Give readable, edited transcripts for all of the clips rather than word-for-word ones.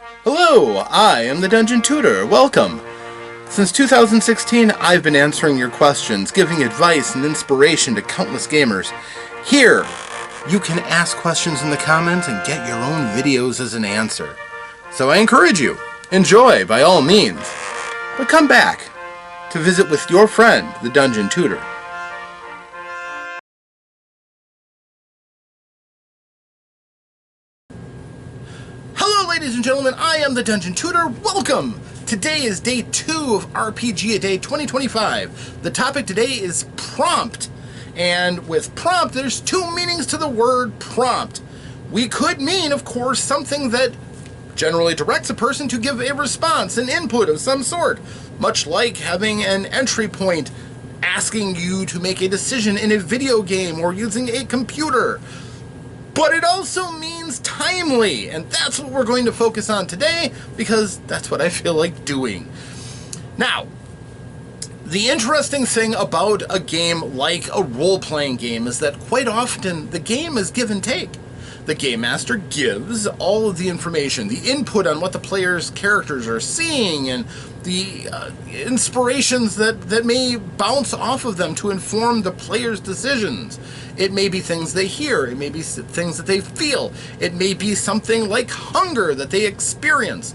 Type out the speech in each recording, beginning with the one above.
Hello, I am the Dungeon Tutor. Welcome. Since 2016, I've been answering your questions, giving advice and inspiration to countless gamers. Here, you can ask questions in the comments and get your own videos as an answer. So I encourage you, enjoy by all means. But come back to visit with your friend, the Dungeon Tutor. Ladies and gentlemen, I am the Dungeon Tutor. Welcome! Today is day 2 of RPGaDay 2025. The topic today is prompt. And with prompt, there's 2 meanings to the word prompt. We could mean, of course, something that generally directs a person to give a response, an input of some sort. Much like having an entry point asking you to make a decision in a video game or using a computer. But it also means timely, and that's what we're going to focus on today, because that's what I feel like doing. Now, the interesting thing about a game like a role-playing game is that quite often the game is give and take. The Game Master gives all of the information, the input on what the player's characters are seeing, and the inspirations that may bounce off of them to inform the player's decisions. It may be things they hear, it may be things that they feel, it may be something like hunger that they experience.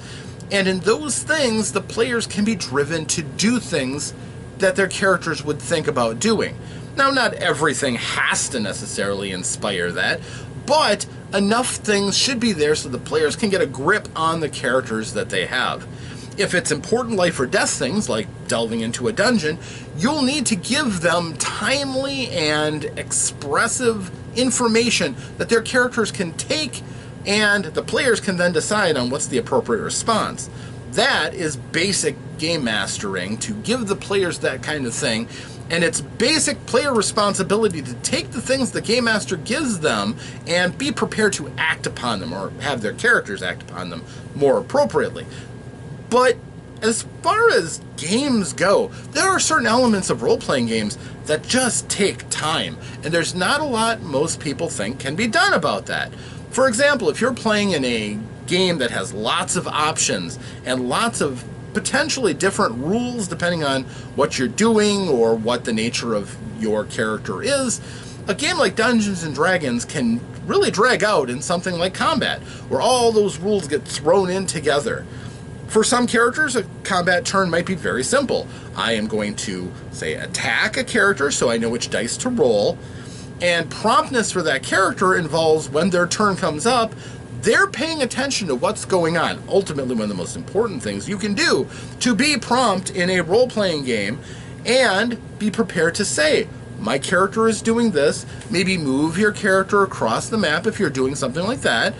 And in those things, the players can be driven to do things that their characters would think about doing. Now, not everything has to necessarily inspire that, but enough things should be there so the players can get a grip on the characters that they have. If it's important life or death things, like delving into a dungeon, you'll need to give them timely and expressive information that their characters can take, and the players can then decide on what's the appropriate response. That is basic game mastering, to give the players that kind of thing, and it's basic player responsibility to take the things the Game Master gives them and be prepared to act upon them, or have their characters act upon them more appropriately. But as far as games go, there are certain elements of role-playing games that just take time, and there's not a lot most people think can be done about that. For example, if you're playing in a game that has lots of options and lots of potentially different rules depending on what you're doing or what the nature of your character is, a game like Dungeons & Dragons can really drag out in something like combat, where all those rules get thrown in together. For some characters, a combat turn might be very simple. I am going to, say, attack a character so I know which dice to roll, and promptness for that character involves when their turn comes up, they're paying attention to what's going on. Ultimately, one of the most important things you can do to be prompt in a role-playing game, and be prepared to say, my character is doing this, maybe move your character across the map if you're doing something like that,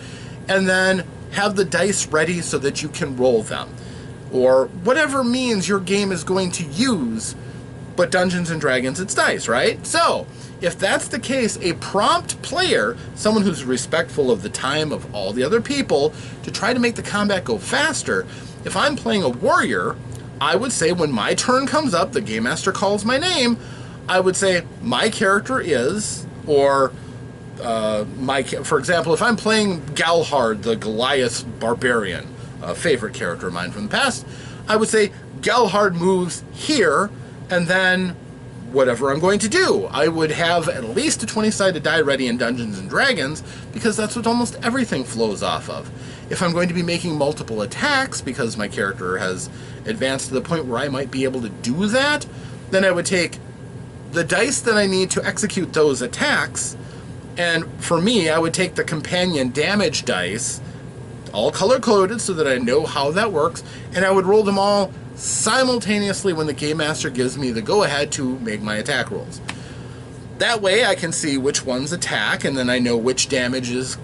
and then have the dice ready so that you can roll them. Or whatever means your game is going to use, but Dungeons & Dragons, it's dice, right? So, if that's the case, a prompt player, someone who's respectful of the time of all the other people, to try to make the combat go faster, if I'm playing a warrior, I would say when my turn comes up, the Game Master calls my name, I would say, my character is, or for example, if I'm playing Galhard, the Goliath barbarian, a favorite character of mine from the past, I would say Galhard moves here, and then whatever I'm going to do. I would have at least a 20-sided die ready in Dungeons & Dragons, because that's what almost everything flows off of. If I'm going to be making multiple attacks, because my character has advanced to the point where I might be able to do that, then I would take the dice that I need to execute those attacks, and for me, I would take the companion damage dice, all color-coded so that I know how that works, and I would roll them all simultaneously when the Game Master gives me the go-ahead to make my attack rolls. That way I can see which ones attack, and then I know which damage is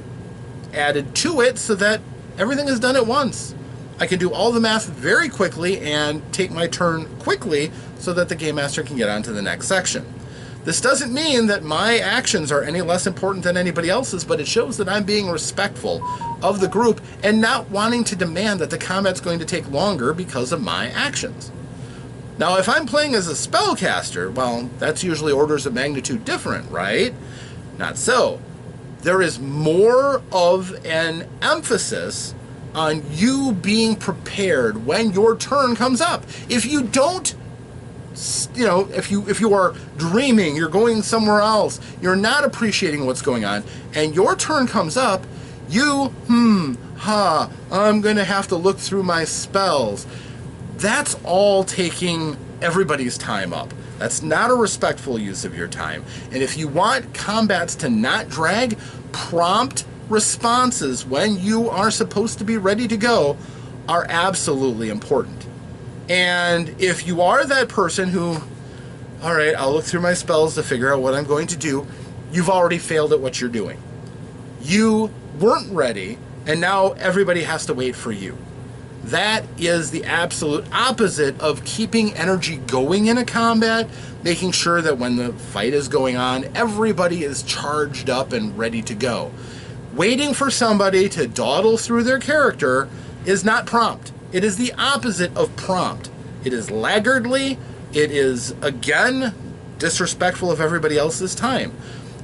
added to it so that everything is done at once. I can do all the math very quickly and take my turn quickly so that the Game Master can get on to the next section. This doesn't mean that my actions are any less important than anybody else's, but it shows that I'm being respectful of the group and not wanting to demand that the combat's going to take longer because of my actions. Now, if I'm playing as a spellcaster, well, that's usually orders of magnitude different, right? Not so. There is more of an emphasis on you being prepared when your turn comes up. If you don't, you know, if you are dreaming, you're going somewhere else, you're not appreciating what's going on, and your turn comes up, you, I'm going to have to look through my spells. That's all taking everybody's time up. That's not a respectful use of your time. And if you want combats to not drag, prompt responses when you are supposed to be ready to go are absolutely important. And if you are that person who, all right, I'll look through my spells to figure out what I'm going to do, you've already failed at what you're doing. You weren't ready, and now everybody has to wait for you. That is the absolute opposite of keeping energy going in a combat, making sure that when the fight is going on, everybody is charged up and ready to go. Waiting for somebody to dawdle through their character is not prompt. It is the opposite of prompt. It is laggardly. It is, again, disrespectful of everybody else's time.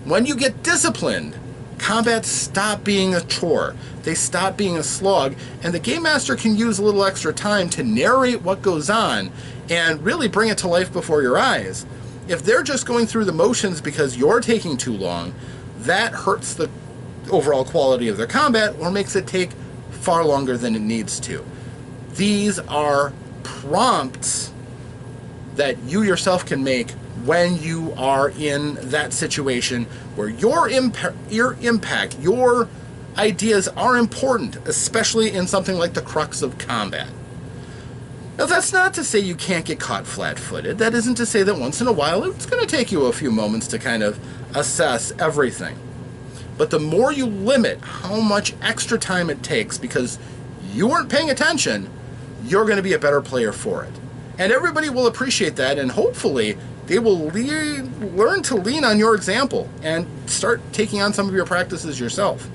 When you get disciplined, combats stop being a chore. They stop being a slog, and the Game Master can use a little extra time to narrate what goes on and really bring it to life before your eyes. If they're just going through the motions because you're taking too long, that hurts the overall quality of their combat or makes it take far longer than it needs to. These are prompts that you yourself can make when you are in that situation where your impact, your ideas are important, especially in something like the crux of combat. Now, that's not to say you can't get caught flat-footed. That isn't to say that once in a while it's going to take you a few moments to kind of assess everything. But the more you limit how much extra time it takes because you weren't paying attention, you're going to be a better player for it. And everybody will appreciate that, and hopefully they will learn to lean on your example and start taking on some of your practices yourself.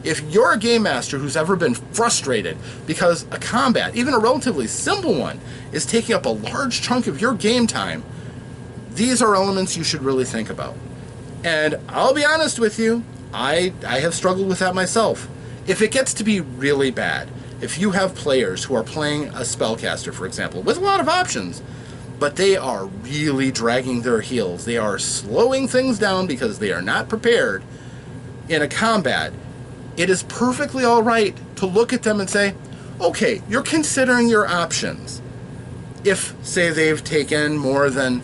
If you're a game master who's ever been frustrated because a combat, even a relatively simple one, is taking up a large chunk of your game time, these are elements you should really think about. And I'll be honest with you, I have struggled with that myself. If it gets to be really bad, if you have players who are playing a spellcaster, for example, with a lot of options, but they are really dragging their heels, they are slowing things down because they are not prepared in a combat, it is perfectly all right to look at them and say, okay, you're considering your options. If, say, they've taken more than,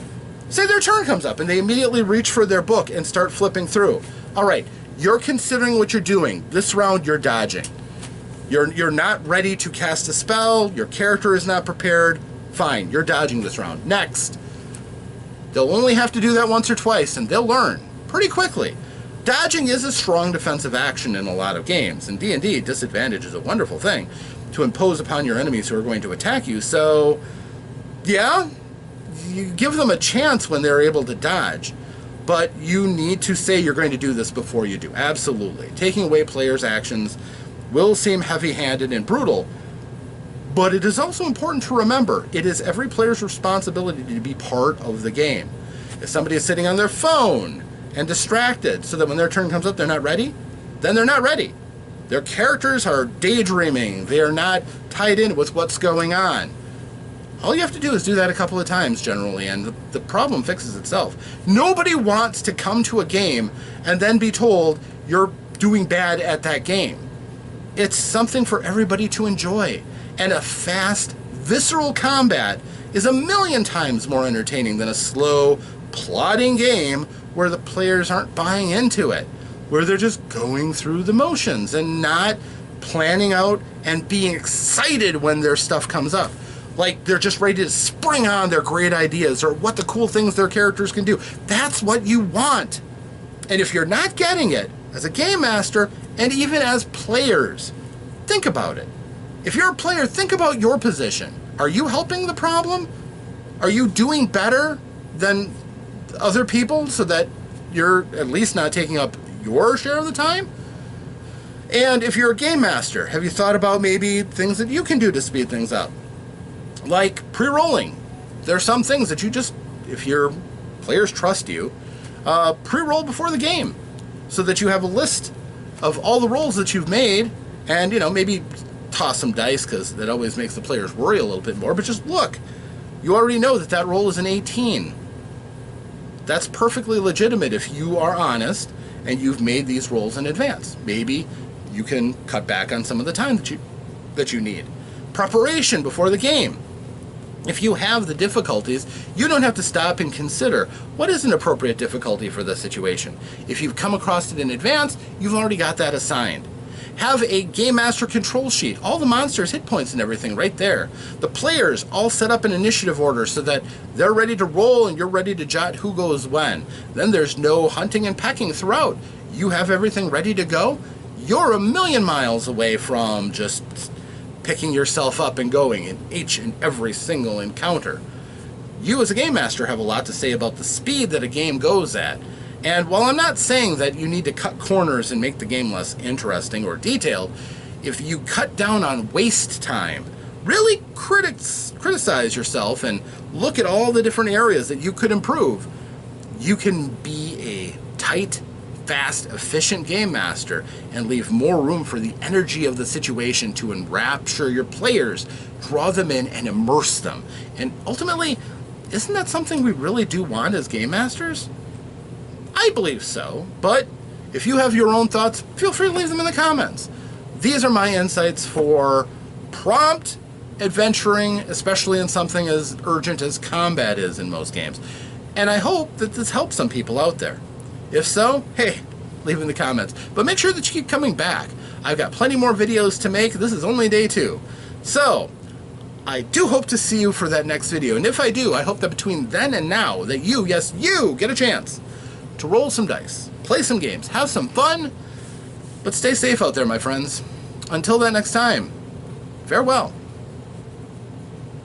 say their turn comes up and they immediately reach for their book and start flipping through. All right, you're considering what you're doing. This round you're dodging. You're not ready to cast a spell, your character is not prepared, fine, you're dodging this round. Next. They'll only have to do that once or twice and they'll learn pretty quickly. Dodging is a strong defensive action in a lot of games. In D&D, disadvantage is a wonderful thing to impose upon your enemies who are going to attack you. So, yeah, you give them a chance when they're able to dodge. But you need to say you're going to do this before you do. Absolutely. Taking away players' actions will seem heavy-handed and brutal, but it is also important to remember it is every player's responsibility to be part of the game. If somebody is sitting on their phone and distracted so that when their turn comes up they're not ready, then they're not ready. Their characters are daydreaming. They are not tied in with what's going on. All you have to do is do that a couple of times generally, and the problem fixes itself. Nobody wants to come to a game and then be told you're doing bad at that game. It's something for everybody to enjoy. And a fast, visceral combat is a million times more entertaining than a slow, plodding game where the players aren't buying into it, where they're just going through the motions and not planning out and being excited when their stuff comes up. Like they're just ready to spring on their great ideas or what the cool things their characters can do. That's what you want. And if you're not getting it, as a game master, and even as players, think about it. If you're a player, think about your position. Are you helping the problem? Are you doing better than other people so that you're at least not taking up your share of the time? And if you're a game master, have you thought about maybe things that you can do to speed things up? Like pre-rolling. There are some things that you just, if your players trust you, pre-roll before the game so that you have a list of all the rolls that you've made and, you know, maybe toss some dice because that always makes the players worry a little bit more, but just look. You already know that that roll is an 18. That's perfectly legitimate if you are honest and you've made these rolls in advance. Maybe you can cut back on some of the time that you need. Preparation before the game. If you have the difficulties, you don't have to stop and consider what is an appropriate difficulty for the situation. If you've come across it in advance, you've already got that assigned. Have a Game Master control sheet. All the monsters' hit points and everything right there. The players all set up an initiative order so that they're ready to roll and you're ready to jot who goes when. Then there's no hunting and pecking throughout. You have everything ready to go. You're a million miles away from just picking yourself up and going in each and every single encounter. You as a Game Master have a lot to say about the speed that a game goes at. And while I'm not saying that you need to cut corners and make the game less interesting or detailed, if you cut down on waste time, really criticize yourself and look at all the different areas that you could improve, you can be a tight, fast, efficient Game Master and leave more room for the energy of the situation to enrapture your players, draw them in, and immerse them. And ultimately, isn't that something we really do want as Game Masters? I believe so, but if you have your own thoughts, feel free to leave them in the comments. These are my insights for prompt adventuring, especially in something as urgent as combat is in most games. And I hope that this helps some people out there. If so, hey, leave in the comments. But make sure that you keep coming back. I've got plenty more videos to make. This is only day 2. So, I do hope to see you for that next video. And if I do, I hope that between then and now, that you, yes, you, get a chance to roll some dice, play some games, have some fun, but stay safe out there, my friends. Until that next time, farewell.